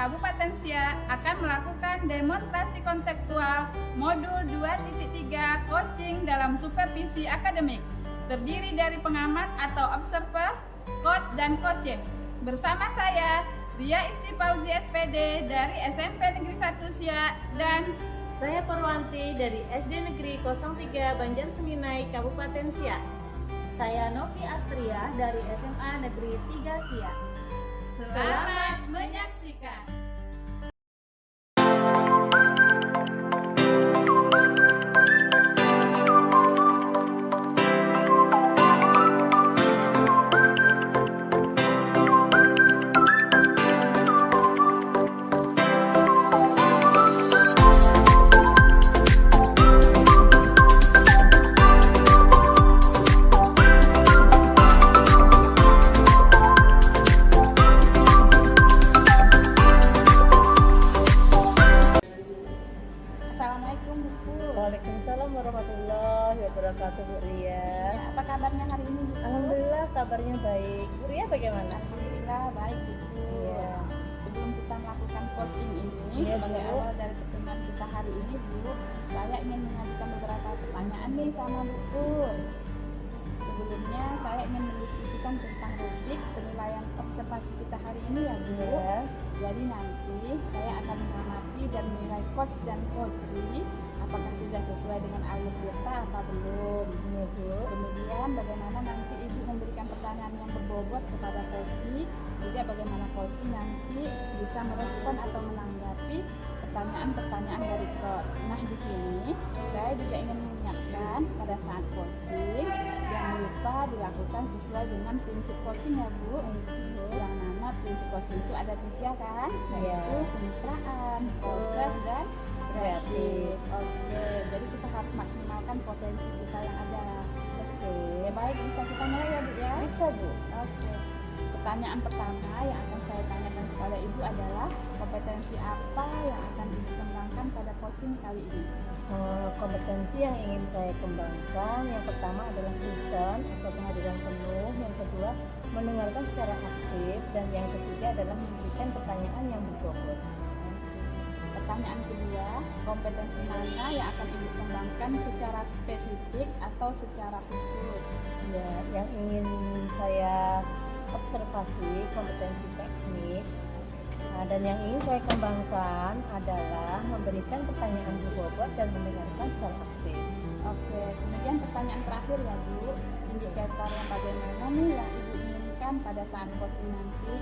Kabupaten Siak akan melakukan demonstrasi konseptual modul 2.3 coaching dalam supervisi akademik, terdiri dari pengamat atau observer, coach, dan coaching. Bersama saya, Dia Isti Fauzi SPD dari SMP Negeri 1 Siak, dan saya Purwanti dari SD Negeri 03 Banjarseminai Kabupaten Siak. Saya Novi Astria dari SMA Negeri 3 Siak. Selamat menyaksikan. Assalamualaikum Bu. Waalaikumsalam warahmatullahi wabarakatuh, Bu Ria. Ya, apa kabarnya hari ini Bu? Alhamdulillah kabarnya baik. Bu Ria bagaimana? Alhamdulillah baik Bu. Iya. Sebelum kita melakukan coaching ini, Iya, sebagai Bu. awal dari pertemuan kita hari ini Bu, saya ingin mengajukan beberapa pertanyaan nih sama Bu. Sebelumnya saya ingin mendiskusikan tentang rubrik penilaian observasi kita hari ini ya Bu. Iya. Jadi nanti saya akan mengamati dan menilai coach dan coachee apakah sudah sesuai dengan alur kita apa belum. Iya, Bu. Kemudian bagaimana nanti Ibu memberikan pertanyaan yang berbobot kepada coachee, juga bagaimana coachee nanti bisa merespon atau menanggapi pertanyaan-pertanyaan dari coach. Nah di sini saya juga ingin mengingatkan pada saat coaching jangan lupa dilakukan sesuai dengan prinsip coaching ya Bu. Yang mana prinsip coaching itu ada 3 kan, yaitu kemitraan, proses, dan kreatif. Oke, jadi kita harus maksimalkan potensi kita yang ada. Oke, baik, bisa kita mulai ya Bu ya? Bisa, Bu. Oke. Pertanyaan pertama yang akan saya tanyakan kepada Ibu adalah kompetensi apa yang akan Ibu kembangkan pada coaching kali ini? Kompetensi yang ingin saya kembangkan yang pertama adalah listen atau kehadiran penuh, yang kedua mendengarkan secara aktif, dan yang ketiga adalah memberikan pertanyaan yang berbobot. Pertanyaan kedua, kompetensi mana yang akan Ibu kembangkan secara spesifik atau secara khusus? Ya, yang ingin saya observasi kompetensi teknik. Dan yang ingin saya kembangkan adalah memberikan pertanyaan berbobot dan mendengarkan secara aktif. Oke, kemudian pertanyaan terakhir ya Bu, indikator yang bagaimana nih yang Ibu inginkan pada saat coaching nanti?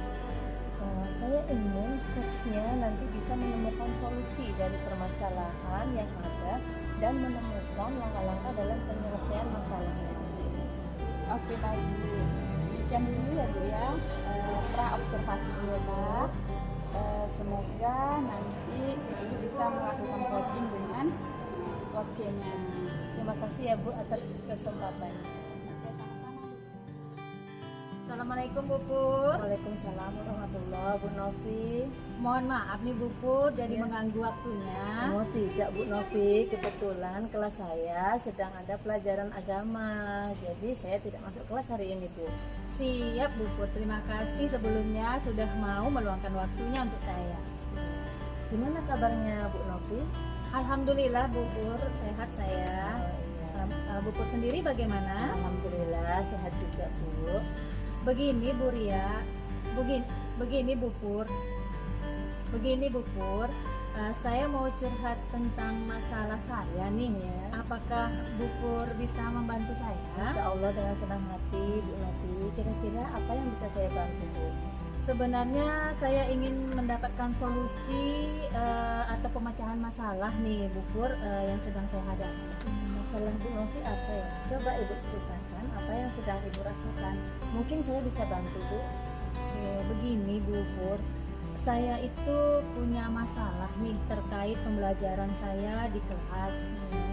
Saya ingin coachnya nanti bisa menemukan solusi dari permasalahan yang ada dan menemukan langkah-langkah dalam penyelesaian masalahnya. Oke baik Bu, demikian dulu ya Bu ya, pra observasi kita. Semoga nanti Ibu bisa melakukan coaching dengan coachnya. Terima kasih ya Bu atas kesempatannya. Oke, sama-sama Bu. Assalamualaikum Bu Pur. Waalaikumsalam warahmatullahi Bu Novi. Mohon maaf nih Bu Pur, jadi Ya. mengganggu waktunya. Oh tidak Bu Novi, kebetulan kelas saya sedang ada pelajaran agama, jadi saya tidak masuk kelas hari ini Bu. Siap Bu Pur, terima kasih sebelumnya sudah mau meluangkan waktunya untuk saya. Gimana kabarnya Bu Novi? Alhamdulillah Bu Pur, sehat saya. Bu Pur sendiri bagaimana? Alhamdulillah sehat juga Bu. Begini Bu Ria, begini Bu Pur, saya mau curhat tentang masalah saya nih. Ya. Apakah Bu Pur bisa membantu saya? Insya Allah dengan senang hati Bu Novi. Kira-kira apa yang bisa saya bantu Bu? Sebenarnya saya ingin mendapatkan solusi atau pemecahan masalah nih Bu Pur yang sedang saya hadapi. Masalah Bu Novi apa ya? Coba Ibu ceritakan apa yang sedang Ibu rasakan. Mungkin saya bisa bantu Bu. Oke, begini Bu Pur, saya itu punya masalah nih terkait pembelajaran saya di kelas.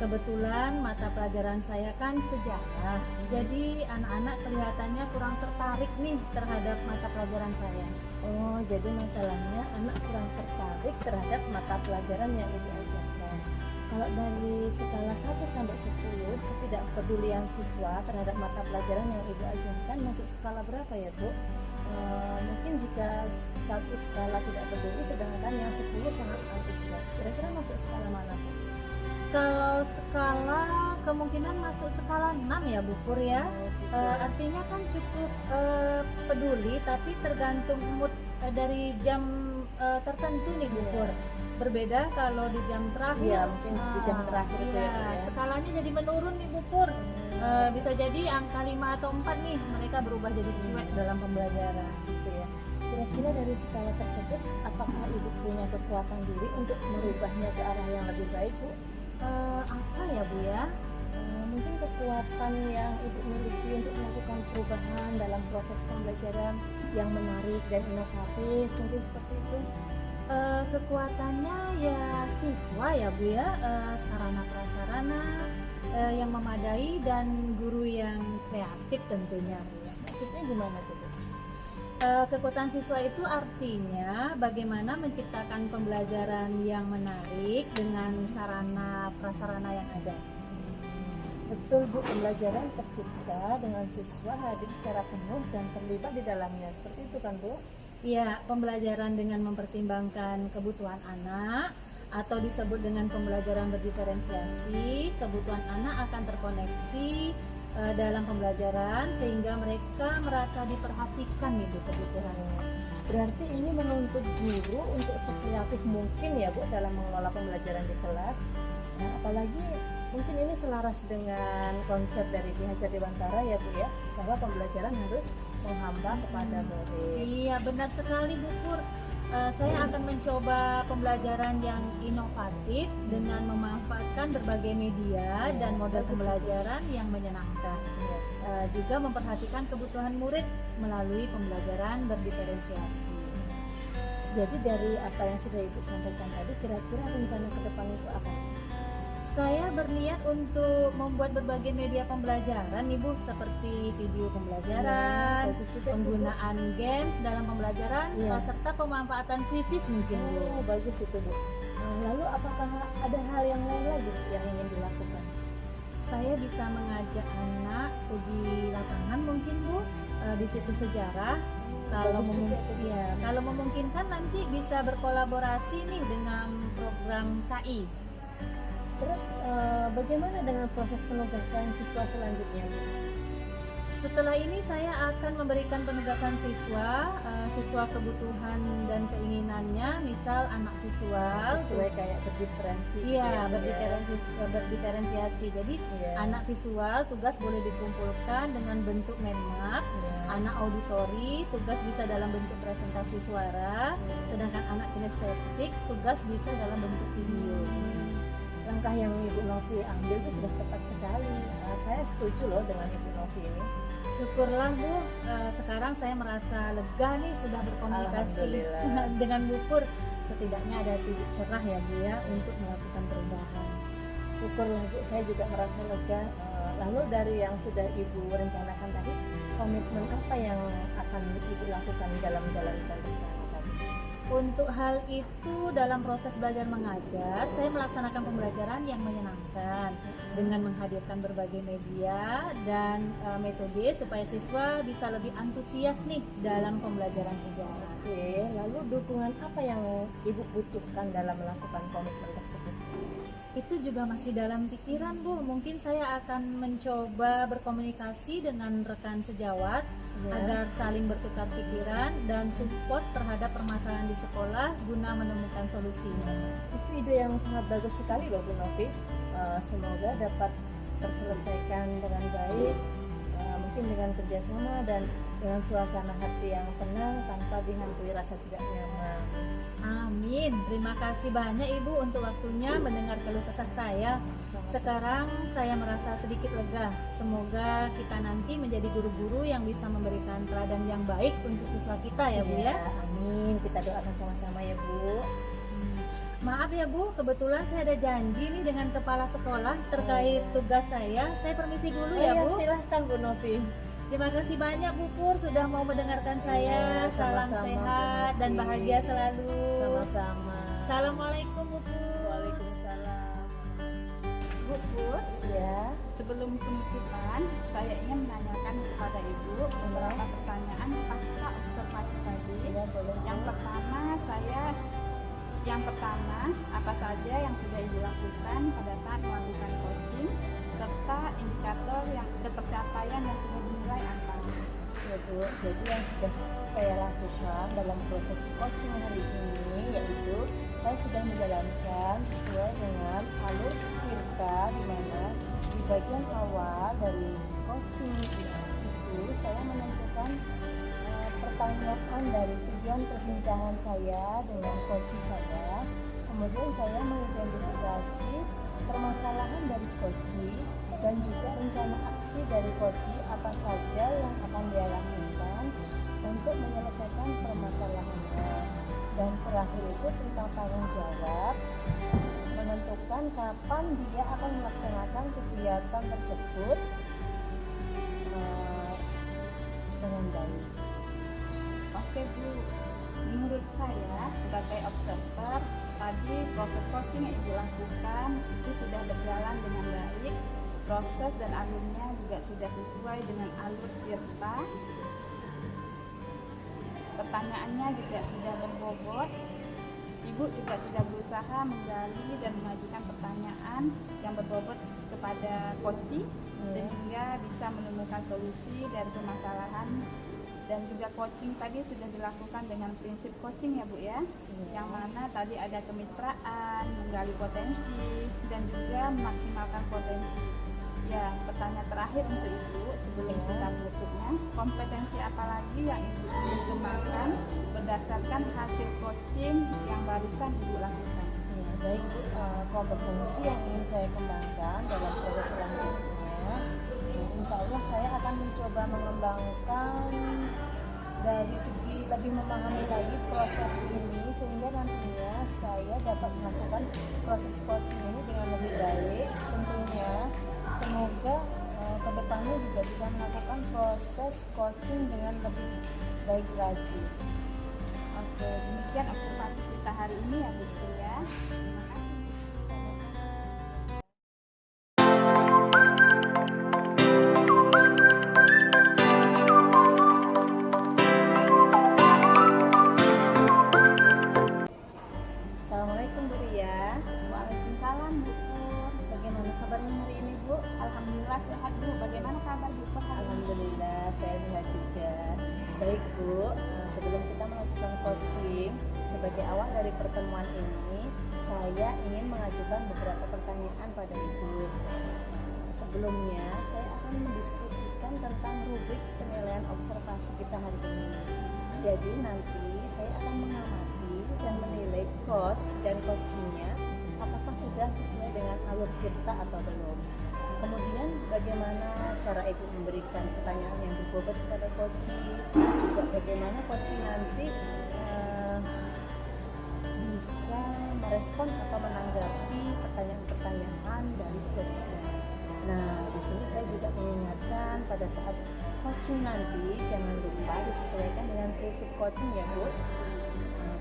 Kebetulan mata pelajaran saya kan sejarah, jadi anak-anak kelihatannya kurang tertarik nih terhadap mata pelajaran saya. Oh, jadi masalahnya anak kurang tertarik terhadap mata pelajaran yang Ibu ajarkan. Kalau dari skala 1 sampai 10, ketidakpedulian siswa terhadap mata pelajaran yang Ibu ajarkan masuk skala berapa ya, Bu? Mungkin jika 1 skala tidak peduli, sedangkan yang 10 sangat antusias. Kira-kira masuk skala mana, Bu? Kalau skala kemungkinan masuk skala 6 ya Bu Pur ya. Artinya kan cukup peduli, tapi tergantung mood dari jam tertentu nih Bu Pur. Berbeda kalau di jam terakhir. Iya, mungkin di jam terakhir itu ya, Bu, ya. Skalanya jadi menurun nih Bu Pur. Bisa jadi angka 5 atau 4 nih mereka berubah jadi cuek dalam pembelajaran Gitu ya. Kira-kira dari skala tersebut, apakah Ibu punya kekuatan diri untuk merubahnya ke arah yang lebih baik, Bu? apa ya Bu ya? Mungkin kekuatan yang Ibu miliki untuk melakukan perubahan dalam proses pembelajaran yang menarik dan inovatif, mungkin seperti itu. Kekuatannya ya siswa ya Bu ya, sarana prasarana yang memadai dan guru yang kreatif tentunya Bu ya. Maksudnya gimana tuh, Bu? Kekuatan siswa itu artinya bagaimana menciptakan pembelajaran yang menarik dengan sarana prasarana yang ada. Betul, Bu, pembelajaran tercipta dengan siswa hadir secara penuh dan terlibat di dalamnya. Seperti itu kan, Bu? Iya, pembelajaran dengan mempertimbangkan kebutuhan anak atau disebut dengan pembelajaran berdiferensiasi. Kebutuhan anak akan terkoneksi dalam pembelajaran sehingga mereka merasa diperhatikan itu kebutuhannya. Berarti ini menuntut guru untuk sekreatif mungkin ya, Bu, dalam mengelola pembelajaran di kelas. Nah, apalagi mungkin ini selaras dengan konsep dari Ki Hajar Dewantara ya, Bu ya, bahwa pembelajaran harus menghamba kepada murid. Iya, benar sekali Bu Pur. Saya akan mencoba pembelajaran yang inovatif dengan memanfaatkan berbagai media dan model pembelajaran yang menyenangkan. Juga memperhatikan kebutuhan murid melalui pembelajaran berdiferensiasi. Jadi dari apa yang sudah Ibu sampaikan tadi, kira-kira rencana ke depan Ibu apa? Saya berniat untuk membuat berbagai media pembelajaran nih Bu, seperti video pembelajaran, bagus juga, penggunaan games dalam pembelajaran, Iya. serta pemanfaatan kuisis mungkin Bu. Oh, bagus itu, Bu. Lalu apakah ada hal yang lain lagi yang ingin dilakukan? Saya bisa mengajak anak studi lapangan mungkin Bu, di situs sejarah. Kalau Bagus juga itu, Bu. kalau memungkinkan nanti bisa berkolaborasi nih dengan program KI. Terus bagaimana dengan proses penugasan siswa selanjutnya, Bu? Setelah ini saya akan memberikan penugasan siswa, siswa kebutuhan dan keinginannya, misal anak visual Sesuai kayak berdiferensi. Iya, gitu ya, berdiferensiasi. Jadi Iya. anak visual tugas boleh dikumpulkan dengan bentuk mind map. Iya. Anak auditori tugas bisa dalam bentuk presentasi suara, sedangkan anak kinestetik tugas bisa dalam bentuk video. Langkah yang Ibu Novi ambil itu sudah tepat sekali. Saya setuju loh dengan Ibu Novi ini. Syukurlah Bu, sekarang saya merasa lega nih sudah berkomunikasi Alhamdulillah. dengan Bu Pur. Setidaknya ada titik cerah ya Bu ya untuk melakukan perubahan. Syukurlah, Bu, saya juga merasa lega. Lalu dari yang sudah Ibu rencanakan tadi, komitmen apa yang akan Ibu lakukan dalam menjalankan rencana tadi? Untuk hal itu dalam proses belajar mengajar, saya melaksanakan pembelajaran yang menyenangkan dengan menghadirkan berbagai media dan metode supaya siswa bisa lebih antusias nih dalam pembelajaran sejarah. Oke, lalu dukungan apa yang Ibu butuhkan dalam melakukan komitmen tersebut? Itu juga masih dalam pikiran Bu, mungkin saya akan mencoba berkomunikasi dengan rekan sejawat agar saling bertukar pikiran dan support terhadap permasalahan di sekolah guna menemukan solusinya. Itu ide yang sangat bagus sekali loh, Bu Novi. Semoga dapat terselesaikan dengan baik, mungkin dengan kerjasama dan dengan suasana hati yang tenang tanpa dihantui rasa tidak nyaman. Amin. Terima kasih banyak Ibu untuk waktunya mendengar keluh kesah saya. Sekarang saya merasa sedikit lega. Semoga kita nanti menjadi guru-guru yang bisa memberikan teladan yang baik untuk siswa kita ya Bu ya. Amin. Kita doakan sama-sama ya, Bu. Maaf ya Bu, kebetulan saya ada janji nih dengan kepala sekolah terkait tugas saya. Saya permisi dulu ya Bu. Silahkan Bu Novi. Terima kasih banyak Bu Pur sudah mau mendengarkan saya. Salam sama-sama, sehat Bu dan Novi. bahagia selalu. Sama-sama. Assalamualaikum Bu Pur. Waalaikumsalam. Bu Pur, Ya. sebelum penutupan, saya ingin menanyakan kepada Ibu beberapa pertanyaan pasca observasi tadi. Ya, boleh. Yang pertama, apa saja yang sudah Ibu lakukan pada saat melakukan coaching, serta indikator yang ketercapaian yang sudah dinilai apa? Ya Bu, jadi yang sudah saya lakukan dalam proses coaching hari ini yaitu saya sudah menjalankan sesuai dengan alur kita, di mana di bagian awal dari coaching itu saya menentukan pertanyaan dari tujuan perbincangan saya dengan coach saya. Kemudian saya mengidentifikasi permasalahan dari coach dan juga rencana aksi dari coach apa saja yang akan dia lakukan untuk menyelesaikan permasalahannya. Dan terakhir itu tentang tanggung jawab, menentukan kapan dia akan melaksanakan kegiatan tersebut dengan baik. Oke Bu, menurut saya sebagai observer, tadi proses coaching yang Ibu lakukan itu sudah berjalan dengan baik, proses dan alurnya juga sudah sesuai dengan alur Tirta. Pertanyaannya juga sudah berbobot. Ibu juga sudah berusaha menggali dan mengajukan pertanyaan yang berbobot kepada coach sehingga bisa menemukan solusi dari permasalahan. Dan juga coaching tadi sudah dilakukan dengan prinsip coaching ya Bu ya, yang mana tadi ada kemitraan, menggali potensi, dan juga memaksimalkan potensi. Ya, pertanyaan terakhir untuk Ibu sebelum kita menutupnya, kompetensi apa lagi yang Ibu ingin kembangkan berdasarkan hasil coaching yang barusan Ibu lakukan? Ya, baik Bu, kompetensi yang ingin saya kembangkan dalam proses selanjutnya, insya Allah saya akan mencoba mengembangkan dari segi lebih memahami lagi proses ini sehingga nantinya saya dapat melakukan proses coaching ini dengan lebih baik. Tentunya semoga kedepannya juga bisa melakukan proses coaching dengan lebih baik lagi. Oke, demikian observasi kita hari ini ya Bu ya. Terima kasih. Assalamualaikum Bu Ria. Waalaikumsalam Bu Pur. Bagaimana kabarnya hari ini Bu? Alhamdulillah sehat Bu. Bagaimana kabar Bu Pur hari ini? Alhamdulillah saya sehat juga. Baik Bu, sebelum kita melakukan coaching, sebagai awal dari pertemuan ini, saya ingin mengajukan beberapa pertanyaan pada Ibu. Sebelumnya, saya akan mendiskusikan tentang rubrik penilaian observasi kita hari ini. Jadi nanti saya akan mengamati dan menilai coach dan coachingnya apakah sudah sesuai dengan alur kita atau belum. Kemudian bagaimana cara Ibu memberikan pertanyaan yang berbobot kepada coaching, juga bagaimana coaching nanti bisa merespon atau menanggapi pertanyaan-pertanyaan dari coachnya. Nah, di sini saya juga mengingatkan pada saat coaching nanti jangan lupa disesuaikan dengan prinsip coaching ya Bu.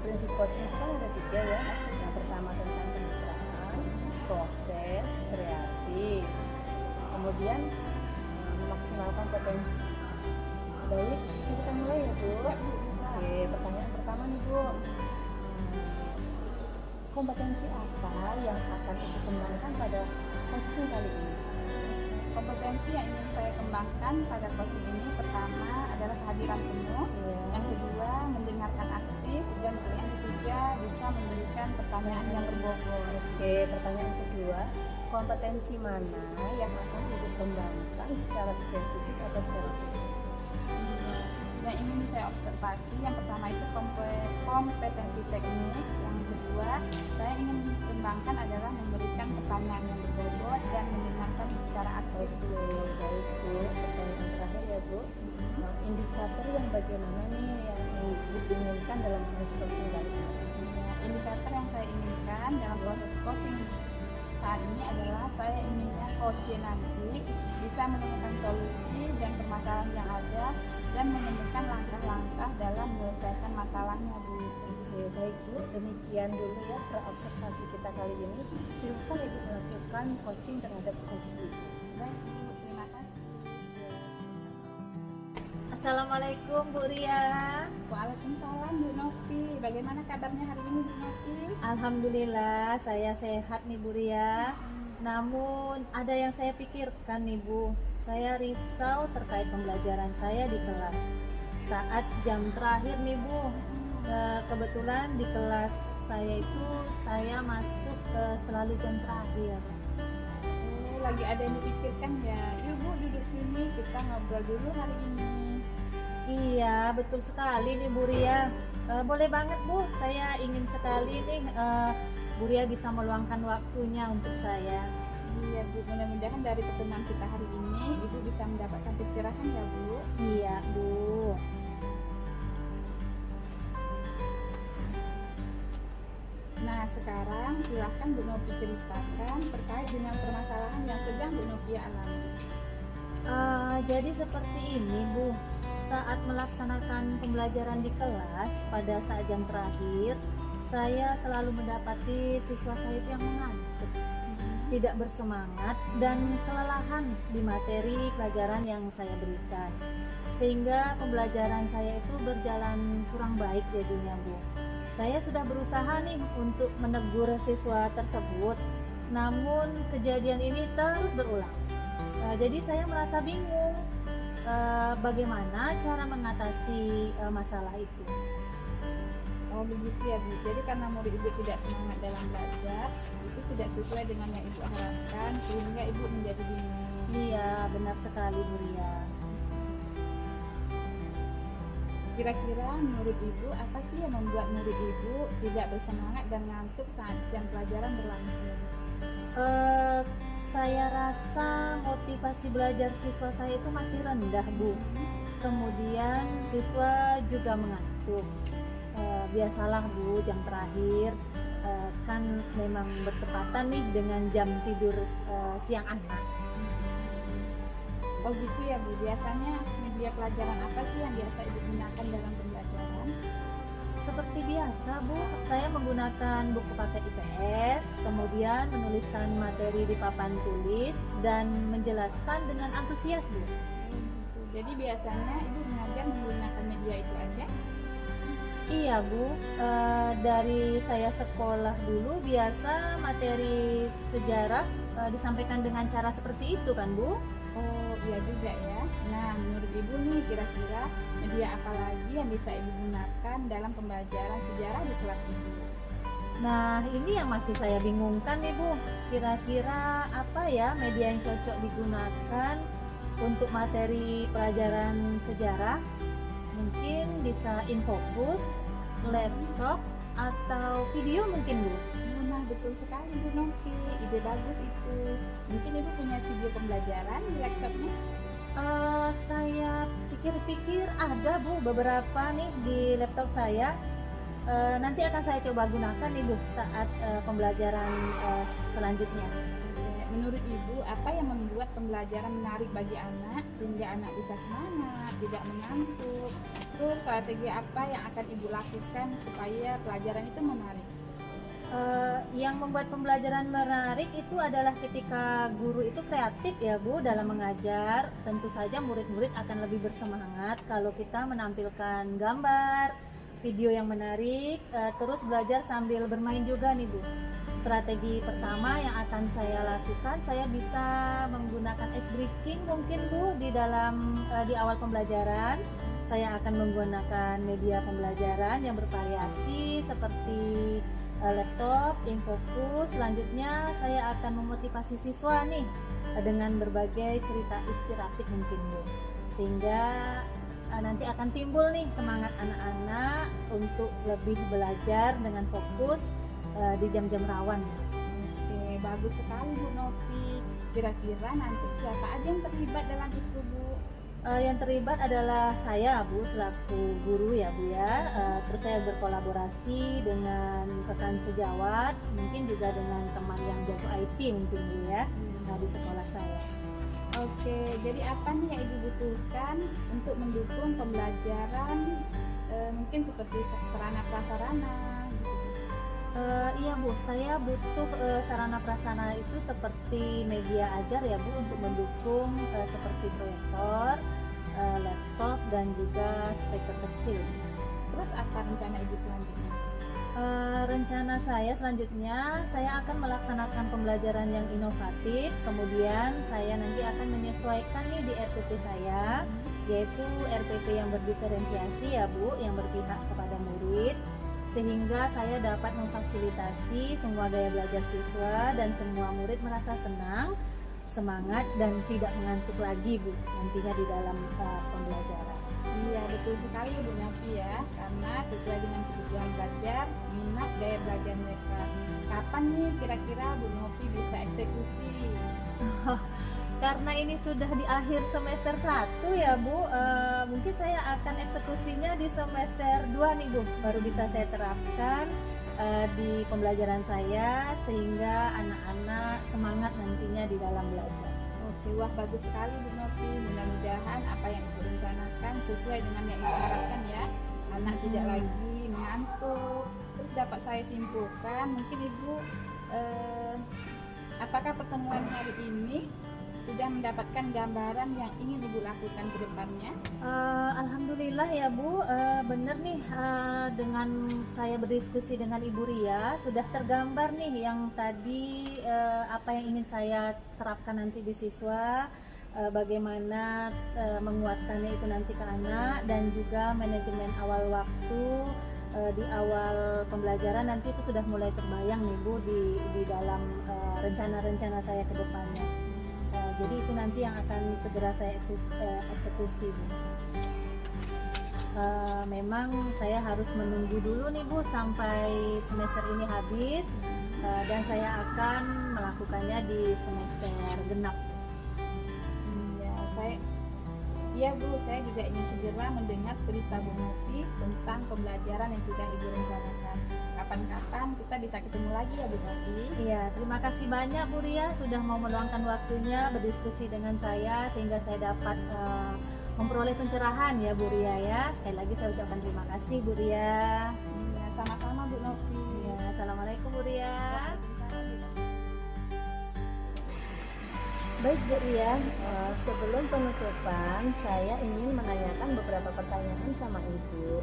Prinsip coaching itu kan ada 3 ya. Yang pertama tentang kemitraan, proses, kreatif. Kemudian memaksimalkan potensi. Baik, bisa kita mulai ya Bu. Oke, pertanyaan pertama nih Bu. Kompetensi apa yang akan Ibu kembangkan pada coaching kali ini? Kompetensi yang ingin saya kembangkan pada coaching ini pertama adalah kehadiran penuh, yang kedua mendengarkan aktif, dan yang ketiga bisa memberikan pertanyaan yang berbobot. Oke, pertanyaan kedua, kompetensi mana yang akan Ibu kembangkan secara spesifik atau secara khusus? Yang ingin saya observasi, yang pertama itu kompetensi teknik, yang kedua saya ingin kembangkan adalah memberikan pertanyaan yang berbobot dan mendengarkan secara aktif. Baik Bu, pertanyaan terakhir ya Bu. Indikator yang bagaimana nih yang Ibu inginkan dalam proses coaching kali ini? Indikator yang saya inginkan dalam proses coaching saat ini adalah saya inginnya coach nanti bisa menemukan solusi dan permasalahan yang ada dan menemukan langkah-langkah dalam menyelesaikan masalahnya Bu. Oke, baik Bu. Demikian dulu ya observasi kita kali ini. Silakan Ibu melakukan coaching terhadap Koji. Baik, Bu, terima kasih. Assalamualaikum Bu Ria. Waalaikumsalam Bu Novi. Bagaimana kabarnya hari ini Bu Novi? Alhamdulillah saya sehat nih Bu Ria. Namun ada yang saya pikirkan nih Bu. Saya risau terkait pembelajaran saya di kelas. Saat jam terakhir nih Bu, kebetulan di kelas saya itu saya masuk ke selalu jam terakhir. Oh, lagi ada yang dipikirkan ya. Yuk Bu, duduk sini, kita ngobrol dulu hari ini. Iya betul sekali nih Bu Ria. Boleh banget Bu, saya ingin sekali nih Bu Ria bisa meluangkan waktunya untuk saya. Iya Bu, mudah-mudahan dari pertemuan kita hari ini Ibu bisa mendapatkan pencerahan ya Bu. Iya Bu. Nah sekarang silahkan Bu Novi ceritakan terkait dengan permasalahan yang sedang Bu Novi alami. Jadi seperti ini Bu, saat melaksanakan pembelajaran di kelas pada saat jam terakhir, saya selalu mendapati siswa saya itu yang mengantuk, tidak bersemangat dan kelelahan di materi pelajaran yang saya berikan, sehingga pembelajaran saya itu berjalan kurang baik jadinya Bu. Saya sudah berusaha nih untuk menegur siswa tersebut, namun kejadian ini terus berulang. Jadi saya merasa bingung bagaimana cara mengatasi masalah itu. Oh begitu ya Bu, jadi karena murid Ibu tidak semangat dalam belajar, itu tidak sesuai dengan yang Ibu harapkan, sehingga Ibu menjadi bingung. Iya benar sekali Bu Ria. Kira-kira menurut Ibu apa sih yang membuat murid Ibu tidak bersemangat dan ngantuk saat jam pelajaran berlangsung? Saya rasa motivasi belajar siswa saya itu masih rendah Bu. Kemudian siswa juga mengantuk. Biasalah Bu, jam terakhir kan memang bertepatan nih dengan jam tidur siang anak. Oh gitu ya Bu, biasanya media pelajaran apa sih yang biasa Ibu gunakan dalam pembelajaran? Seperti biasa Bu, saya menggunakan buku paket IPS, kemudian menuliskan materi di papan tulis dan menjelaskan dengan antusias Bu. Jadi biasanya Ibu mengajar menggunakan media itu aja? Iya Bu, dari saya sekolah dulu biasa materi sejarah disampaikan dengan cara seperti itu kan Bu? Oh iya juga ya. Nah menurut Ibu nih kira-kira media apa lagi yang bisa Ibu gunakan dalam pembelajaran sejarah di kelas Ibu? Nah ini yang masih saya bingungkan nih Bu, kira-kira apa ya media yang cocok digunakan untuk materi pelajaran sejarah? Mungkin bisa infocus, laptop, atau video mungkin Bu? Nah betul sekali Bu Novi, ide bagus itu. Mungkin Ibu punya video pembelajaran di laptopnya? Saya pikir-pikir ada Bu beberapa nih di laptop saya. Nanti akan saya coba gunakan nih Bu saat pembelajaran selanjutnya. Menurut Ibu, apa yang membuat pembelajaran menarik bagi anak sehingga anak bisa semangat, tidak mengantuk? Terus strategi apa yang akan Ibu lakukan supaya pelajaran itu menarik? Yang membuat pembelajaran menarik itu adalah ketika guru itu kreatif ya Bu dalam mengajar. Tentu saja murid-murid akan lebih bersemangat kalau kita menampilkan gambar, video yang menarik, terus belajar sambil bermain juga nih Bu. Strategi pertama yang akan saya lakukan, saya bisa menggunakan ice breaking mungkin Bu di awal pembelajaran. Saya akan menggunakan media pembelajaran yang bervariasi seperti laptop, infocus. Selanjutnya saya akan memotivasi siswa nih dengan berbagai cerita inspiratif mungkin Bu, sehingga nanti akan timbul nih semangat anak-anak untuk lebih belajar dengan fokus di jam-jam rawan. Oke, bagus sekali Bu Novi. Kira-kira nanti siapa aja yang terlibat dalam itu Bu? Yang terlibat adalah saya Bu selaku guru ya Bu ya. Terus saya berkolaborasi dengan rekan sejawat, mungkin juga dengan teman yang jago IT mungkin Bu ya, di sekolah saya. Oke, jadi apa nih yang Ibu butuhkan untuk mendukung pembelajaran mungkin seperti sarana prasarana gitu? Iya Bu, saya butuh sarana prasarana itu seperti media ajar ya Bu untuk mendukung seperti proyektor, laptop dan juga speaker kecil. Terus apa rencana Ibu selanjutnya? Rencana saya selanjutnya saya akan melaksanakan pembelajaran yang inovatif, kemudian saya nanti akan menyesuaikan nih di RPP saya, yaitu RPP yang berdiferensiasi ya Bu, yang berpihak kepada murid, sehingga saya dapat memfasilitasi semua gaya belajar siswa dan semua murid merasa senang, semangat dan tidak mengantuk lagi Bu nantinya di dalam pembelajaran. Iya, betul sekali Bu Novi ya, karena sesuai dengan kebutuhan belajar, minat gaya belajar mereka. Kapan nih kira-kira Bu Novi bisa eksekusi? Karena ini sudah di akhir semester 1 ya Bu, mungkin saya akan eksekusinya di semester 2 nih Bu, baru bisa saya terapkan di pembelajaran saya sehingga anak-anak semangat nantinya di dalam belajar. Oke, wah bagus sekali Bu Novi. Mudah-mudahan apa yang Ibu rencanakan sesuai dengan yang Ibu harapkan ya. Anak tidak lagi mengantuk. Terus dapat saya simpulkan, mungkin Ibu apakah pertemuan hari ini sudah mendapatkan gambaran yang ingin Ibu lakukan ke depannya? Alhamdulillah ya Bu, bener nih dengan saya berdiskusi dengan Ibu Ria sudah tergambar nih yang tadi apa yang ingin saya terapkan nanti di siswa, bagaimana menguatkannya itu nanti ke anak dan juga manajemen awal waktu di awal pembelajaran nanti itu sudah mulai terbayang nih Bu di dalam rencana-rencana saya ke depannya. Jadi itu nanti yang akan segera saya eksekusi Bu. Memang saya harus menunggu dulu nih Bu sampai semester ini habis dan saya akan melakukannya di semester genap. Iya Bu, saya juga ingin segera mendengar cerita Bu Novi tentang pembelajaran yang sudah Ibu rencanakan. Kapan-kapan kita bisa ketemu lagi ya Bu Novi. Iya, terima kasih banyak Bu Ria sudah mau meluangkan waktunya berdiskusi dengan saya sehingga saya dapat memperoleh pencerahan ya Bu Ria ya. Sekali lagi saya ucapkan terima kasih Bu Ria. Iya, sama-sama Bu Novi. Ya, assalamualaikum Bu Ria. Baik Bu Ria, sebelum penutupan saya ingin menanyakan beberapa pertanyaan sama Ibu.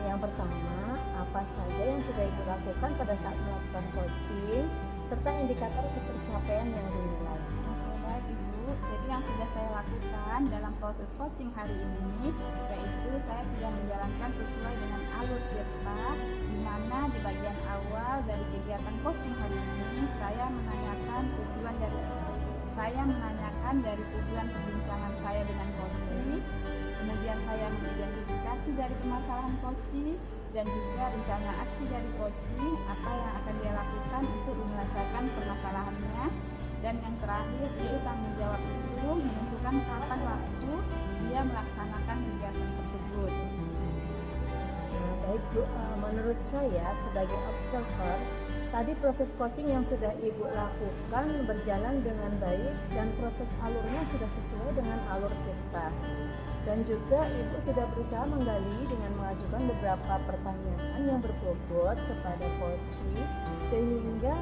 Yang pertama, apa saja yang sudah Ibu lakukan pada saat melakukan coaching serta indikator pencapaian yang dinilai? Oke, baik Ibu. Jadi yang sudah saya lakukan dalam proses coaching hari ini yaitu saya sudah menjalankan sesuai dengan alur Tirta, di mana di bagian awal dari kegiatan coaching hari ini saya menanyakan dari tujuan perbincangan saya dengan coach, kemudian saya mengidentifikasi dari permasalahan coach dan juga rencana aksi dari coach apa yang akan dia lakukan untuk menyelesaikan permasalahannya, dan yang terakhir itu tanggung jawab itu menentukan kapan waktu dia melaksanakan kegiatan tersebut. Baik Bu, menurut saya sebagai observer tadi proses coaching yang sudah Ibu lakukan berjalan dengan baik dan proses alurnya sudah sesuai dengan alur kita. Dan juga Ibu sudah berusaha menggali dengan mengajukan beberapa pertanyaan yang berbobot kepada coach sehingga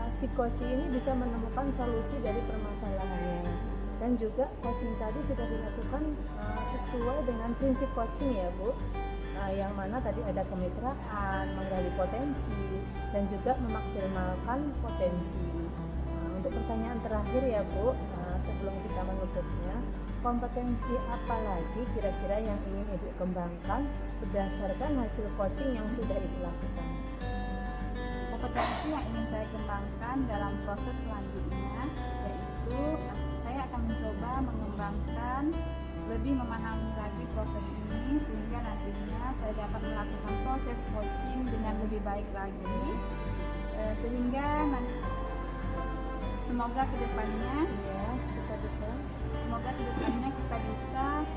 si coach ini bisa menemukan solusi dari permasalahannya. Dan juga coaching tadi sudah dilakukan sesuai dengan prinsip coaching ya Bu. Yang mana tadi ada kemitraan, menggali potensi, dan juga memaksimalkan potensi. Untuk pertanyaan terakhir ya Bu, sebelum kita menutupnya, kompetensi apa lagi kira-kira yang ingin Ibu kembangkan berdasarkan hasil coaching yang sudah Ibu lakukan? Kompetensi yang ingin saya kembangkan dalam proses selanjutnya yaitu saya akan mencoba mengembangkan lebih memahami lagi proses ini sehingga nantinya saya dapat melakukan proses coaching dengan lebih baik lagi sehingga semoga kedepannya kita bisa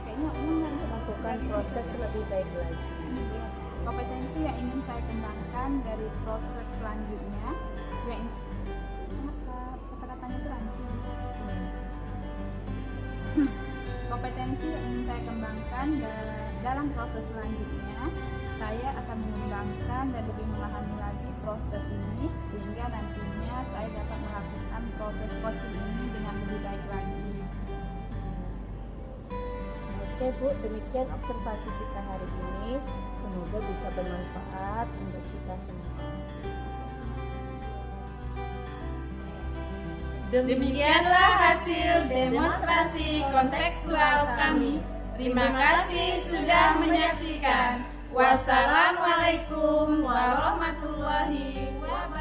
kayaknya melakukan proses lebih baik lagi. Kompetensi yang ingin saya kembangkan dari proses selanjutnya kata-katanya itu kompetensi yang ingin saya kembangkan dalam proses selanjutnya, saya akan mengembangkan dan lebih memahami lagi proses ini sehingga nantinya saya dapat melakukan proses coaching ini dengan lebih baik lagi. Oke Bu, demikian observasi kita hari ini. Semoga bisa bermanfaat untuk kita semua. Demikianlah hasil demonstrasi kontekstual kami. Terima kasih sudah menyaksikan. Wassalamualaikum warahmatullahi wabarakatuh.